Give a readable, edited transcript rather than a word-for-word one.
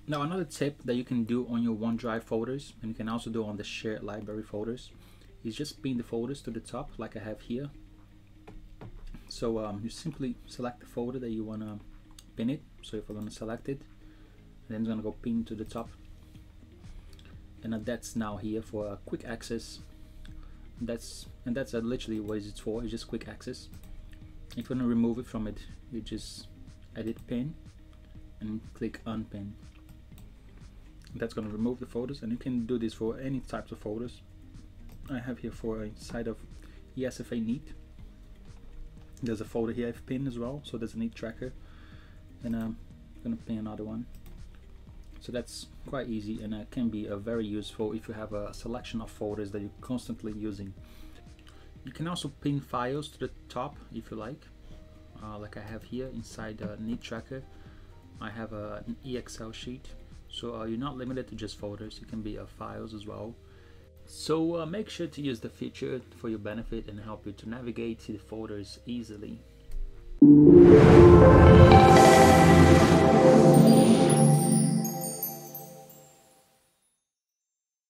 Now another tip that you can do on your OneDrive folders, and you can also do on the shared library folders, is just pin the folders to the top like I have here. So you simply select the folder that you want to pin it. So if I'm going to select it, then it's going to go pin to the top, and that's now here for a quick access. That's literally what it's for. It's just quick access. If you want to remove it from it, you just edit pin and click unpin. That's going to remove the folders, and you can do this for any types of folders. I have here for inside of ESFA Neat. There's a folder here I've pinned as well, so there's a neat tracker, and I'm going to pin another one. So that's quite easy, and it can be very useful if you have a selection of folders that you're constantly using. You can also pin files to the top if you like I have here inside the Neat Tracker. I have an EXL sheet, so you're not limited to just folders. It can be files as well. So make sure to use the feature for your benefit and help you to navigate the folders easily.